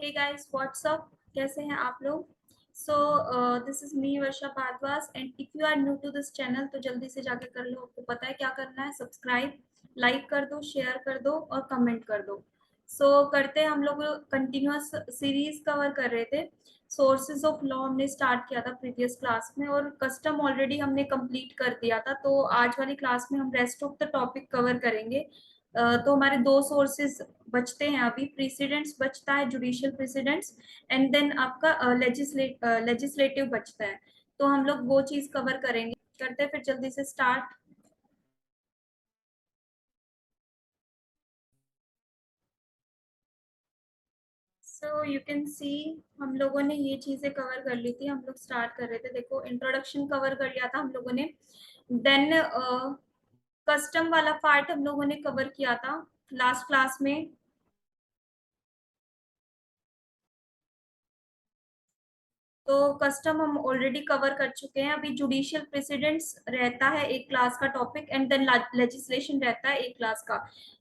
Hey guys what's up, कैसे हैं आप लोग। So this is me Varsha Bhardwaj and if you are new to this channel तो जल्दी से जाके कर लो। आपको पता है क्या करना है, सब्सक्राइब, लाइक कर दो, शेयर कर दो और कमेंट कर दो। करते हैं हम लोग कंटिन्यूअस सीरीज कवर कर रहे थे। सोर्सेज ऑफ लॉ हमने स्टार्ट किया था प्रीवियस क्लास में और कस्टम ऑलरेडी हमने कंप्लीट कर दिया था। तो आज वाली क्लास में हम rest of the topic cover करेंगे। तो हमारे दो सोर्सेज बचते हैं अभी। प्रेसिडेंट्स बचता है, जुडिशियल प्रेसिडेंट्स, एंड देन आपका लेजिस्लेटिव बचता है। तो हम लोग वो चीज कवर करेंगे। करते हैं फिर जल्दी से start. So you can see हम लोगों ने ये चीजें कवर कर ली थी। हम लोग स्टार्ट कर रहे थे, देखो इंट्रोडक्शन कवर कर लिया था हम लोगों ने। देन कस्टम वाला पार्ट हम लोगों ने कवर किया था लास्ट क्लास में। तो कस्टम हम ऑलरेडी कवर कर चुके हैं। अभी जुडिशियल प्रेसिडेंट्स रहता है एक क्लास का टॉपिक एंड देन लेजिस्लेशन रहता है एक क्लास का।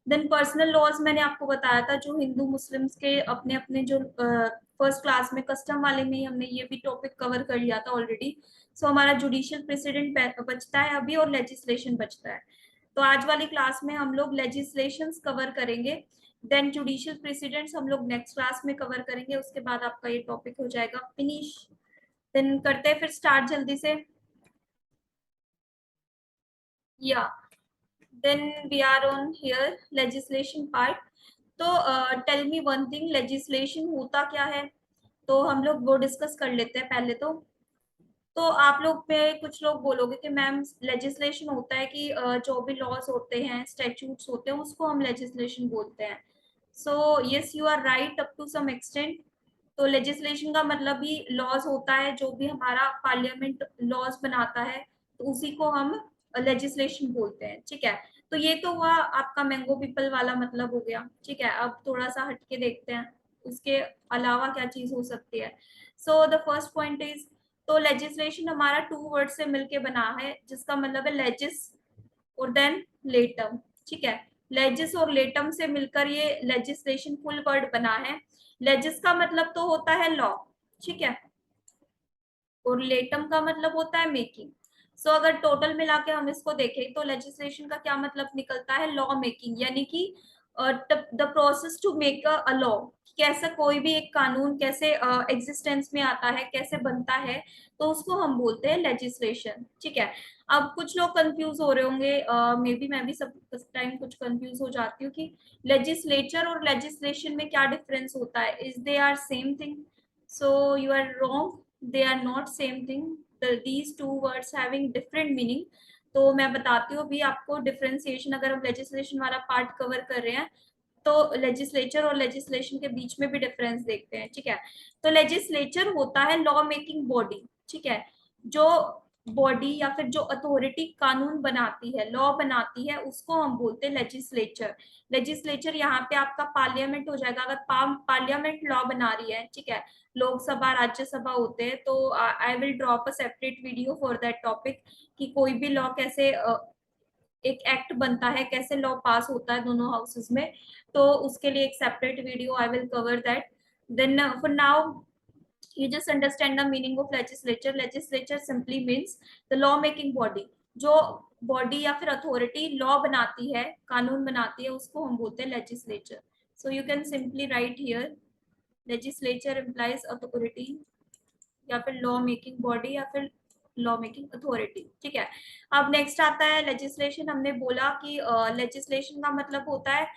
देन पर्सनल लॉज मैंने आपको बताया था, जो हिंदू मुस्लिम्स के अपने अपने जो फर्स्ट क्लास में कस्टम वाले में ही हमने ये भी टॉपिक कवर कर लिया था ऑलरेडी। सो हमारा जुडिशियल प्रेसिडेंट बचता है अभी और लेजिस्लेशन बचता है। तो आज वाली क्लास में हम लोग लेजिस्लेशन कवर करेंगे। देन जुडिशियल प्रेसिडेंट्स हम लोग नेक्स्ट क्लास में कवर करेंगे। उसके बाद आपका ये टॉपिक हो जाएगा फिनिश। देन करते हैं फिर स्टार्ट जल्दी से। Yeah then we are on here legislation part. तो tell me one thing, legislation होता क्या है। तो हम लोग वो डिस्कस कर लेते हैं पहले। तो आप लोग में कुछ लोग बोलोगे कि मैम लेजिस्लेशन होता है कि जो भी लॉज होते हैं, स्टैट्यूट्स होते हैं, उसको हम लेजिस्लेशन बोलते हैं। So yes, you are right up to some extent. तो लेजिस्लेशन का मतलब ही लॉज होता है, जो भी हमारा पार्लियामेंट लॉज बनाता है तो उसी को हम लेजिस्लेशन बोलते हैं। ठीक है, तो ये तो हुआ आपका मैंगो पीपल वाला मतलब हो गया। ठीक है, अब थोड़ा सा हटके देखते हैं उसके अलावा क्या चीज हो सकती है। So the first point is, तो लेजिस्लेशन हमारा टू वर्ड से मिलके बना है, जिसका मतलब है लेजिस और देन लेटम। ठीक है, लेजिस और लेटम से मिलकर ये लेजिस्लेशन फुल वर्ड बना है। लेजिस का मतलब तो होता है लॉ, ठीक है, और लेटम का मतलब होता है मेकिंग। सो अगर टोटल मिला के हम इसको देखें तो लेजिस्लेशन का क्या मतलब निकलता है, लॉ मेकिंग, यानी कि the process to make a law. कैसे कोई भी एक कानून कैसे एग्जिस्टेंस में आता है, कैसे बनता है, तो उसको हम बोलते हैं लेजिस्लेशन। ठीक है, अब कुछ लोग कंफ्यूज हो रहे होंगे, मे बी मैं भी सब टाइम कुछ कंफ्यूज हो जाती हूँ कि लेजिस्लेचर और लेजिस्लेशन में क्या डिफरेंस होता है, is they are same thing. So you are wrong, they are not same thing. These two words having different meaning. तो मैं बताती हूँ अभी आपको डिफरेंशिएशन। अगर हम लेजिस्लेशन वाला पार्ट कवर कर रहे हैं तो लेजिस्लेचर और लेजिस्लेशन के बीच में भी डिफरेंस देखते हैं। ठीक है, तो लेजिस्लेचर होता है लॉ मेकिंग बॉडी। ठीक है, जो बॉडी या फिर जो अथॉरिटी कानून बनाती है, लॉ बनाती है, उसको हम बोलते हैं लेजिस्लेचर। लेजिस्लेचर यहाँ पे आपका पार्लियामेंट हो जाएगा। अगर पार्लियामेंट लॉ बना रही है, ठीक है, लोकसभा राज्यसभा होते हैं, तो I will drop a separate video for that topic कि कोई भी लॉ कैसे एक एक्ट बनता है, कैसे लॉ पास होता है दोनों हाउसेस में। तो उसके लिए एक separate video I will cover that. Then for now you just understand the meaning of legislature. Legislature simply means the law making body. जो बॉडी या फिर अथॉरिटी लॉ बनाती है, कानून बनाती है, उसको हम बोलते हैं legislature. So you can simply write here legislature implies authority या फिर लॉ मेकिंग बॉडी या फिर लॉ मेकिंग अथॉरिटी। ठीक है, अब नेक्स्ट आता है लेजिस्लेशन। हमने बोला कि लेजिस्लेशन का मतलब होता है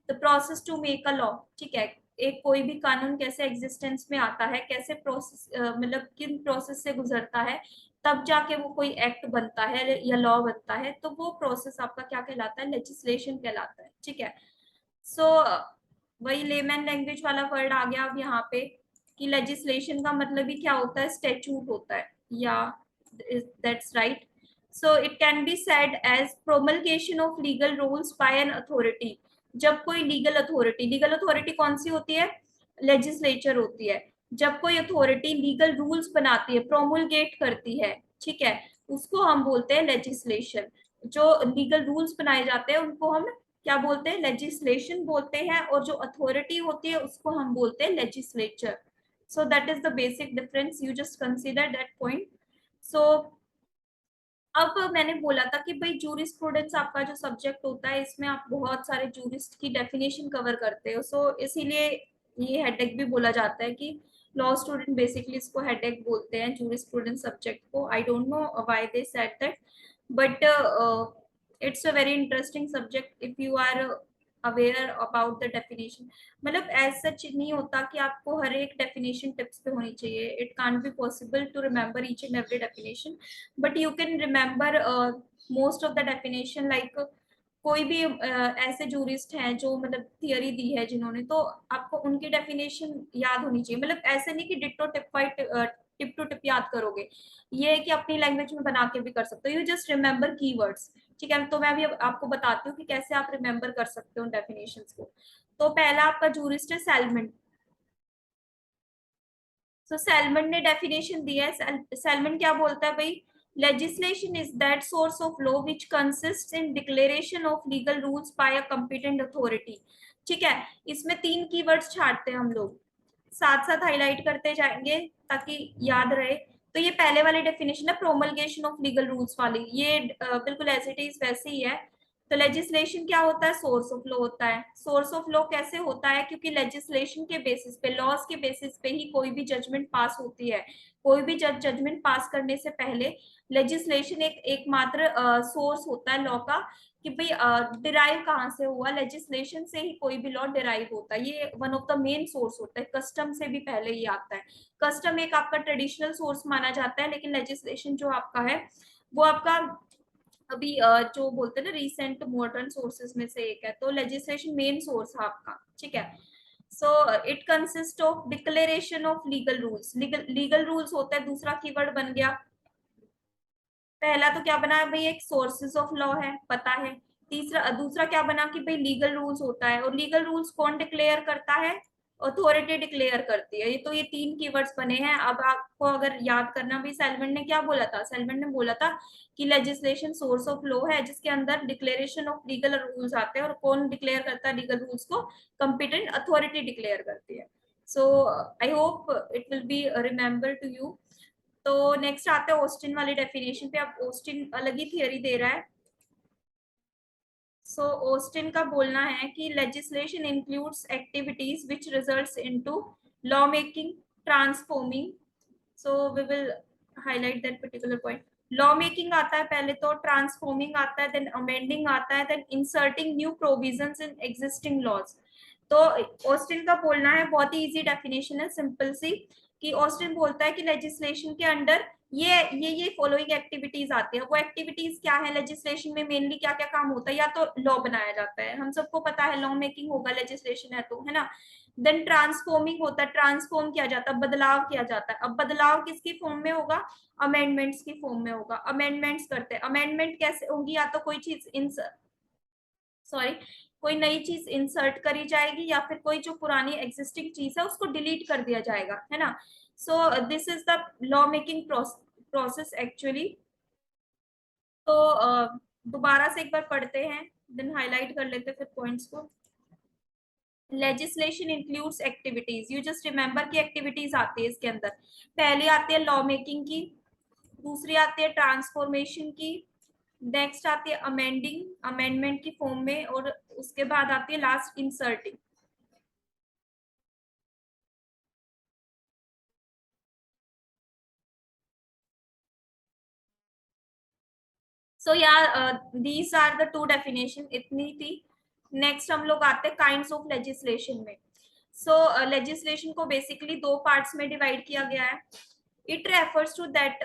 the process to make a law. ठीक है, एक कोई भी कानून कैसे एग्जिस्टेंस में आता है, कैसे प्रोसेस मतलब किन प्रोसेस से गुजरता है, तब जाके वो कोई एक्ट बनता है या लॉ बनता है, तो वो प्रोसेस आपका क्या कहलाता है, लेजिस्लेशन कहलाता है। ठीक है, सो वही लेमैन लैंग्वेज वाला वर्ड आ गया अब यहाँ पे कि लेजिस्लेशन का मतलब ही क्या होता है, स्टैट्यूट होता है। Yeah that's right. So it can be said as promulgation of legal rules by an authority. जब कोई लीगल अथॉरिटी कौन सी होती है, लेजिस्लेचर होती है। जब कोई अथॉरिटी लीगल रूल्स बनाती है, प्रोमुलगेट करती है, ठीक है, उसको हम बोलते हैं लेजिस्लेशन। जो लीगल रूल्स बनाए जाते हैं उनको हम क्या बोलते हैं, लेजिस्लेशन बोलते हैं, और जो अथॉरिटी होती है उसको हम बोलते हैं legislature. So that is the basic difference, you just consider that point. So अब मैंने बोला था कि भाई जूरिस्प्रूडेंस आपका जो सब्जेक्ट होता है, इसमें आप बहुत सारे जूरिस्ट की डेफिनेशन कवर करते हो. सो इसीलिए ये हेडेक भी बोला जाता है कि लॉ स्टूडेंट बेसिकली इसको हेडेक बोलते हैं जूरिस्प्रूडेंस सब्जेक्ट को. I don't know why they said that, but it's a very interesting subject if you are aware about the definition. मतलब एज सच नहीं होता कि आपको हर एक डेफिनेशन टिप्स पे होनी चाहिए. It can't be possible to remember each and every definition, but you can remember most of the definition. Like कोई भी ऐसे जूरिस्ट हैं जो मतलब थियरी दी है जिन्होंने, तो आपको उनकी डेफिनेशन याद होनी चाहिए. मतलब ऐसे नहीं कि ditto tip by tip to tip याद करोगे, ये है कि अपनी लैंग्वेज में बना के भी कर सकते हो. You just remember keywords. ठीक है, तो मैं अभी आपको बताती हूँ कि कैसे आप रिमेम्बर कर सकते हो डेफिनेशंस को. तो पहला आपका जूरिस्ट है सैलमन. सो सैलमन ने डेफिनेशन दिया है. सैलमन क्या बोलता है भाई, legislation is that source of law which consists in declaration of legal rules by a competent authority. ठीक है, इसमें 3 कीवर्ड्स छाटते हैं हम लोग, साथ साथ हाईलाइट करते जाएंगे ताकि याद रहे. तो ये पहले वाली डेफिनेशन है प्रोमलगेशन ऑफ लीगल रूल्स वाली, ये बिल्कुल एज इट इज वैसे ही है. तो लेजिस्लेशन क्या होता है, सोर्स ऑफ लॉ होता है. सोर्स ऑफ लॉ कैसे होता है, क्योंकि लेजिस्लेशन के बेसिस पे, लॉज के बेसिस पे ही कोई भी जजमेंट पास होती है. कोई भी जजमेंट पास करने से पहले लेजिस्लेशन एक एकमात्र सोर्स होता है लॉ का, कि भाई डिराइव कहाँ से हुआ, लेजिस्लेशन से ही कोई भी लॉ डिराइव होता है. ये one of the main source होता है. कस्टम से भी पहले ये आता है. कस्टम एक आपका ट्रेडिशनल सोर्स माना जाता है, लेकिन लेजिस्लेशन जो आपका है वो आपका अभी जो बोलते हैं ना रिसेंट मॉडर्न सोर्सेज में से एक है. तो लेजिस्लेशन मेन सोर्स है आपका. ठीक है, so it consist of declaration of legal rules. Legal rules होता है, दूसरा कीवर्ड बन गया. पहला तो क्या बना है भाई, एक सोर्सेज ऑफ लॉ है, पता है. तीसरा दूसरा क्या बना कि भाई लीगल रूल्स होता है, और लीगल रूल्स कौन डिक्लेयर करता है, अथॉरिटी डिक्लेयर करती है. ये तो ये 3 कीवर्ड्स बने हैं. अब आपको अगर याद करना भी, सेलमन ने क्या बोला था, सेलमन ने बोला था कि लेजिस्लेशन सोर्स ऑफ लॉ है जिसके अंदर डिक्लेरेशन ऑफ लीगल रूल्स आते हैं, और कौन डिक्लेयर करता है लीगल रूल्स को, कंपिटेंट अथॉरिटी डिक्लेयर करती है. So I hope it will be remember to you. तो नेक्स्ट आते हैं ऑस्टिन वाली डेफिनेशन पे. अब ऑस्टिन अलग ही थियरी दे रहा है. सो ऑस्टिन का बोलना है कि legislation includes activities which results into law making, transforming. So we will highlight that particular point. Law making आता है पहले, तो ट्रांसफॉर्मिंग आता है, देन अमेंडिंग आता है, then inserting new provisions in existing laws. तो ऑस्टिन का बोलना है, बहुत ही इजी डेफिनेशन है, सिंपल सी, कि ऑस्टिन बोलता है कि लेजिस्लेशन के अंडर ये फॉलोइंग एक्टिविटीज आती है. वो एक्टिविटीज क्या है, लेजिस्लेशन में मेनली क्या क्या काम होता है, या तो लॉ बनाया जाता है, हम सबको पता है लॉ मेकिंग होगा, लेजिस्लेशन है तो, है ना. देन ट्रांसफॉर्मिंग होता है, ट्रांसफॉर्म किया जाता है, बदलाव किया जाता है. अब बदलाव किसकी फॉर्म में होगा, अमेंडमेंट्स की फॉर्म में होगा. अमेंडमेंट्स करते हैं, अमेंडमेंट कैसे होंगी, या तो कोई चीज सॉरी कोई नई चीज इंसर्ट करी जाएगी, या फिर कोई जो पुरानी एग्जिस्टिंग चीज है उसको डिलीट कर दिया जाएगा, है ना. सो this is the law making process actually. तो दोबारा से एक बार पढ़ते हैं, देन हाईलाइट कर लेते हैं फिर पॉइंट्स को. Legislation includes activities, you just remember की एक्टिविटीज आती है इसके अंदर. पहली आती है लॉ मेकिंग की, दूसरी आती है ट्रांसफॉर्मेशन की, नेक्स्ट आती है अमेंडिंग, अमेंडमेंट की फॉर्म में, और उसके बाद आती है लास्ट इंसर्टिंग. सो यार दीज आर द 2 डेफिनेशन, इतनी थी. नेक्स्ट हम लोग आते हैं काइंड्स ऑफ लेजिस्लेशन में. सो लेजिस्लेशन को बेसिकली 2 पार्ट्स में डिवाइड किया गया है. It refers to that,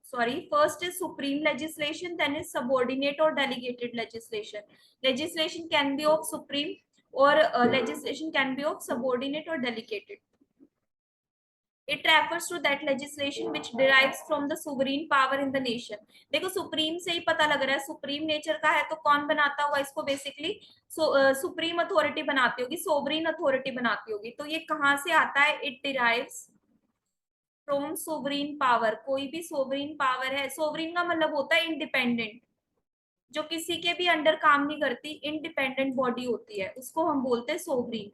sorry, first is supreme legislation, then is subordinate or delegated legislation. Legislation can be of supreme, or legislation can be of subordinate or delegated. It refers to that legislation which derives from the sovereign power in the nation. देखो supreme से ही पता लग रहा है, supreme nature का है, तो कौन बनाता होगा इसको, बेसिकली सुप्रीम अथॉरिटी बनाती होगी, सोवरीन अथॉरिटी बनाती होगी. तो ये कहाँ से आता है, it derives from sovereign power. कोई भी सोवरीन पावर है, सोवरीन का मतलब होता है इंडिपेंडेंट. जो किसी के भी अंडर काम नहीं करती, इंडिपेंडेंट बॉडी होती है, उसको हम बोलते हैं sovereign.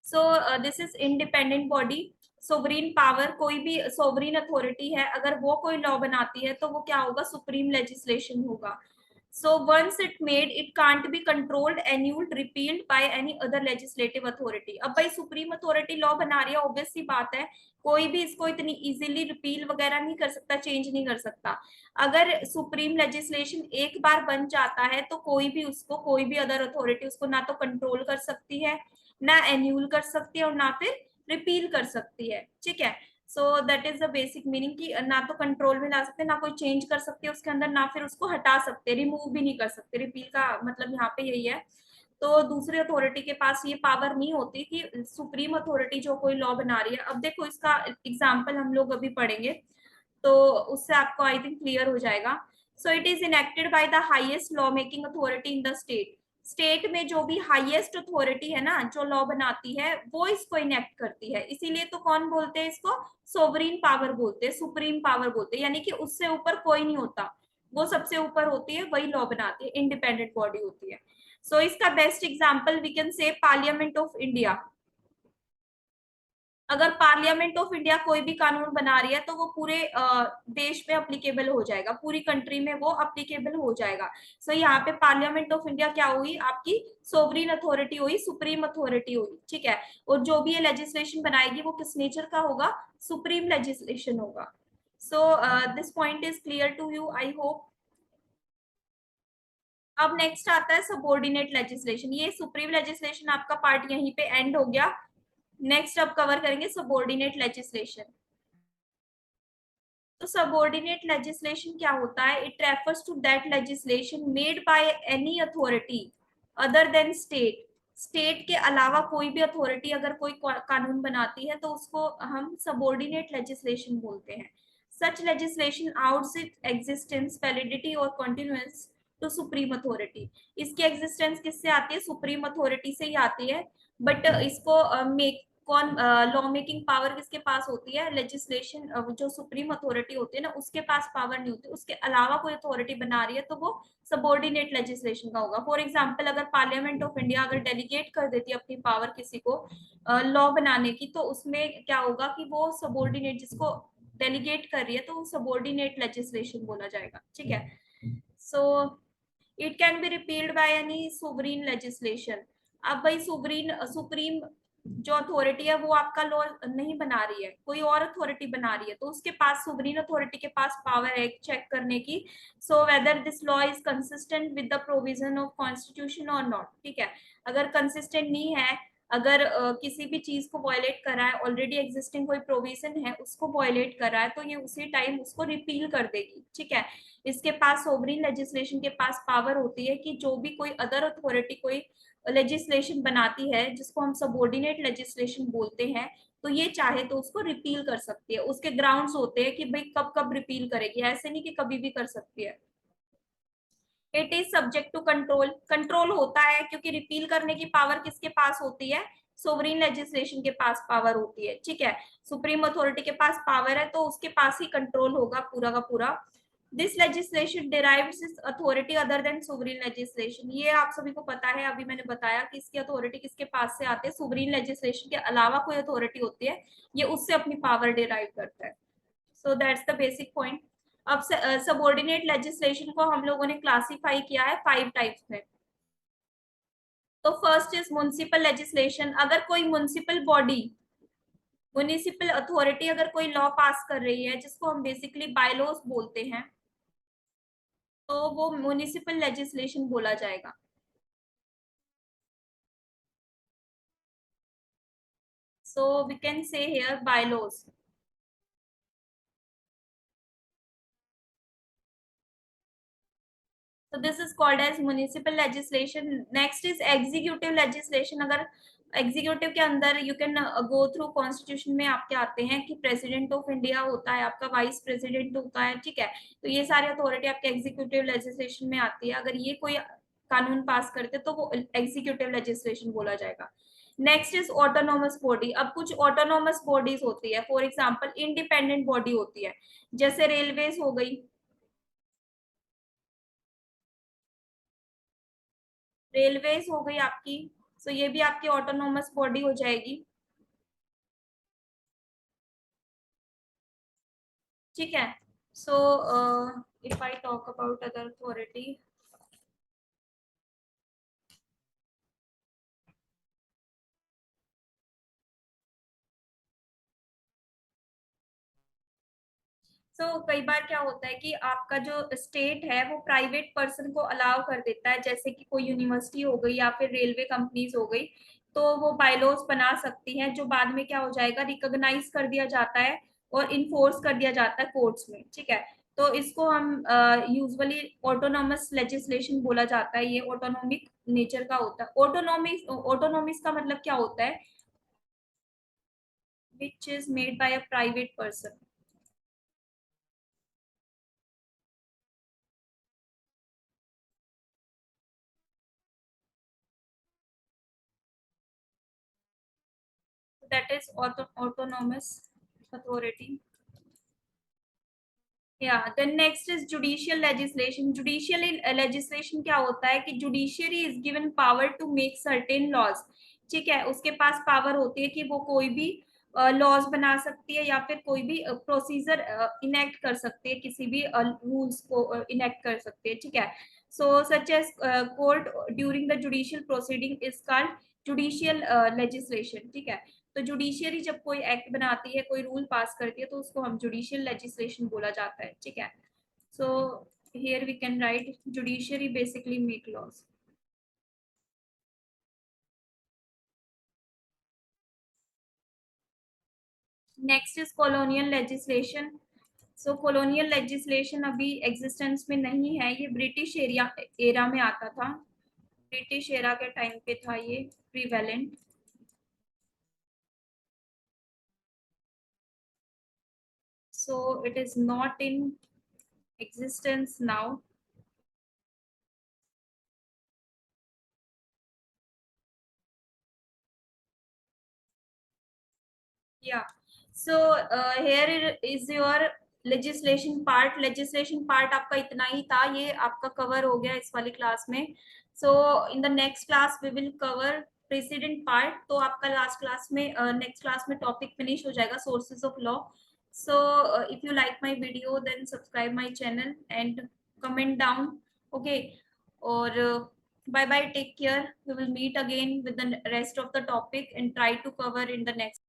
So this is independent body. Sovereign power, कोई भी सोवरीन अथॉरिटी है, अगर वो कोई लॉ बनाती है तो वो क्या होगा, सुप्रीम लेजिस्लेशन होगा। So once it made, it can't be controlled, annulled, repealed by any other legislative authority। अब भाई सुप्रीम अथॉरिटी लॉ बना रही है, ऑब्वियस सी बात है, कोई भी इसको इतनी इजीली रिपील वगैरह नहीं कर सकता, चेंज नहीं कर सकता। अगर सुप्रीम लेजिस्लेशन एक बार बन जाता है तो कोई भी उसको, कोई भी अदर अथॉरिटी उसको ना तो कंट्रोल कर सकती है, ना एन्यूल कर सकती है, और ना फिर रिपील कर सकती है। ठीक है, सो that is the basic meaning कि ना तो कंट्रोल में ला सकते, ना कोई चेंज कर सकते हैं उसके अंदर, ना फिर उसको हटा सकते, रिमूव भी नहीं कर सकते। रिपील का मतलब यहाँ पे यही है। तो दूसरी अथॉरिटी के पास ये पावर नहीं होती कि सुप्रीम अथॉरिटी जो कोई लॉ बना रही है। अब देखो इसका एग्जाम्पल हम लोग अभी पढ़ेंगे, तो उससे आपको आई थिंक क्लियर हो जाएगा। So it is enacted by the highest law making authority in the state. State में जो भी हाईएस्ट अथॉरिटी है ना, जो लॉ बनाती है, वो इसको इनेक्ट करती है। इसीलिए तो कौन बोलते हैं इसको, सोवरीन पावर बोलते हैं, सुप्रीम पावर बोलते हैं, यानी कि उससे ऊपर कोई नहीं होता, वो सबसे ऊपर होती है, वही लॉ बनाती है, इंडिपेंडेंट बॉडी होती है। सो इसका best example we can say parliament of India. अगर पार्लियामेंट ऑफ इंडिया कोई भी कानून बना रही है तो वो पूरे देश में अप्लीकेबल हो जाएगा, पूरी कंट्री में वो अप्लीकेबल हो जाएगा। सो यहाँ पे पार्लियामेंट ऑफ इंडिया क्या हुई, आपकी सोवरीन अथॉरिटी हुई, सुप्रीम अथॉरिटी हुई। ठीक है, और जो भी ये लेजिस्लेशन बनाएगी वो किस नेचर का होगा, सुप्रीम लेजिस्लेशन होगा। So this point is clear to you, I hope. अब नेक्स्ट आता है सबऑर्डिनेट लेजिस्लेशन। ये सुप्रीम लेजिस्लेशन आपका पार्ट यहीं पे एंड हो गया। नेक्स्ट अब कवर करेंगे सबऑर्डिनेट लेजिस्लेशन। तो सबऑर्डिनेट लेजिस्लेशन क्या होता है, it refers to that legislation made by any authority other than state. State के अलावा कोई भी अथॉरिटी अगर कोई कानून बनाती है तो उसको हम सबऑर्डिनेट लेजिस्लेशन बोलते हैं। Such legislation owes it existence, validity और कंटिन्यूअंस टू सुप्रीम अथॉरिटी। इसकी एग्जिस्टेंस किससे आती है, सुप्रीम अथॉरिटी से ही आती है। बट इसको मेक कौन, लॉ मेकिंग पावर किसके पास होती है, लेजिस्लेशन जो सुप्रीम अथॉरिटी होती है ना, उसके पास पावर नहीं होती। उसके अलावा कोई अथॉरिटी बना रही है तो वो सबऑर्डिनेट लेजिस्लेशन का होगा। फॉर एग्जांपल अगर पार्लियामेंट ऑफ इंडिया अगर डेलीगेट कर देती है अपनी पावर किसी को लॉ बनाने की, तो उसमें क्या होगा कि वो सबऑर्डिनेट, जिसको डेलीगेट कर रही है तो वो सबऑर्डिनेट लेजिस्लेशन बोला जाएगा। ठीक है, सो it can B repealed by any sovereign legislation. अब भाई सोवरीन, सुप्रीम जो अथॉरिटी है वो आपका लॉ नहीं बना रही है, कोई और अथॉरिटी बना रही है, तो उसके पास, सोवरीन अथॉरिटी के पास पावर है चेक करने की, so whether this law is consistent with the provision of constitution और नॉट। ठीक है, अगर कंसिस्टेंट नहीं है, अगर किसी भी चीज को वॉयलेट कर रहा है, ऑलरेडी एग्जिस्टिंग कोई प्रोविजन है उसको वॉयलेट कर रहा है, तो ये उसी टाइम उसको रिपील कर देगी। ठीक है, इसके पास, सोवरीन लेजिस्लेशन के पास पावर होती है कि जो भी कोई अदर अथॉरिटी कोई लेजिस्लेशन बनाती है, जिसको हम सबऑर्डिनेट लेजिस्लेशन बोलते हैं, तो ये चाहे तो उसको रिपील कर सकती है। उसके ग्राउंड्स होते हैं कि भाई कब कब रिपील करेगी, ऐसे नहीं कि कभी भी कर सकती है। It is subject to control, control होता है क्योंकि रिपील करने की पावर किसके पास होती है, सोवरीन लेजिस्लेशन के पास पावर होती है। ठीक है, सुप्रीम अथॉरिटी के पास पावर है तो उसके पास ही कंट्रोल होगा पूरा का पूरा। This legislation derives it's authority other then sovereign legislation. ये आप सभी को पता है, अभी मैंने बताया कि इसकी अथॉरिटी किसके पास से आती है, सोवरीन लेजिस्लेशन के अलावा कोई अथॉरिटी होती है, ये उससे अपनी पावर डिराइव करता है। So that's the basic point. अब सबऑर्डिनेट लेजिस्लेशन को हम लोगों ने क्लासिफाई किया है 5 टाइप्स में। तो फर्स्ट इज म्युनिसिपल लेजिस्लेशन। अगर कोई म्युनिसिपल बॉडी, म्युनिसिपल अथॉरिटी अगर कोई लॉ पास कर रही है, जिसको हम बेसिकली बायलॉज बोलते हैं, तो वो म्युनिसिपल लेजिस्लेशन बोला जाएगा। So we can say here bylaws. So this is called as municipal legislation. Next is executive legislation. अगर एग्जीक्यूटिव के अंदर you can go through, constitution में आपके आते हैं कि प्रेसिडेंट ऑफ इंडिया होता है, आपका वाइस प्रेसिडेंट होता है। ठीक है, तो ये सारी अथॉरिटी आपके एग्जीक्यूटिव लेजिस्लेशन में आती है। अगर ये कोई कानून पास करते तो वो एग्जीक्यूटिव लेजिस्लेशन बोला जाएगा। Next is autonomous body. अब कुछ ऑटोनोमस बॉडीज होती है, फॉर एग्जांपल इंडिपेंडेंट बॉडी होती है, जैसे रेलवेज हो गई, रेलवेज हो गई आपकी, सो ये भी आपकी ऑटोनोमस बॉडी हो जाएगी। ठीक है। So if I talk about other authority, कई बार क्या होता है कि आपका जो स्टेट है वो प्राइवेट पर्सन को अलाउ कर देता है, जैसे कि कोई यूनिवर्सिटी हो गई या फिर रेलवे कंपनीज हो गई, तो वो बायलॉज बना सकती हैं जो बाद में क्या हो जाएगा, रिकॉग्नाइज कर दिया जाता है और इन्फोर्स कर दिया जाता है कोर्ट्स में। ठीक है। तो इसको हम यूजुअली ऑटोनोमस लेजिस्लेशन बोला जाता है, ये ऑटोनोमिक नेचर का होता है। ऑटोनोमिक, ऑटोनोमिक्स का मतलब क्या होता है, which is made by a private person. That is autonomous authority। या then next is judicial legislation. Judicial legislation क्या होता है कि judiciary is given power to make certain laws. ठीक है, उसके पास पावर होती है कि वो कोई भी लॉज बना सकती है या फिर कोई भी प्रोसीजर इनेक्ट कर सकती है, किसी भी रूल्स को इनेक्ट कर सकती है। ठीक है। So such as court during the judicial proceeding is called judicial legislation. ठीक है। तो जुडिशियरी जब कोई एक्ट बनाती है, कोई रूल पास करती है, तो उसको हम जुडिशियल लेजिस्लेशन बोला जाता है। ठीक है। So here we can write judiciary basically make laws. Next is colonial legislation. So colonial legislation अभी एग्जिस्टेंस में नहीं है, ये ब्रिटिश एरिया एरा में आता था, ब्रिटिश एरा के टाइम पे था ये prevalent. So it is not in existence now। Yeah. So here is your legislation part। legislation part आपका इतना ही था, ये आपका कवर हो गया इस वाली क्लास में। So in the next class we will cover precedent part। तो आपका लास्ट क्लास में नेक्स्ट क्लास में टॉपिक फिनिश हो जाएगा, sources of law। So if you like my video then subscribe my channel and comment down। Okay। और bye bye, take care, we will meet again with the rest of the topic and try to cover in the next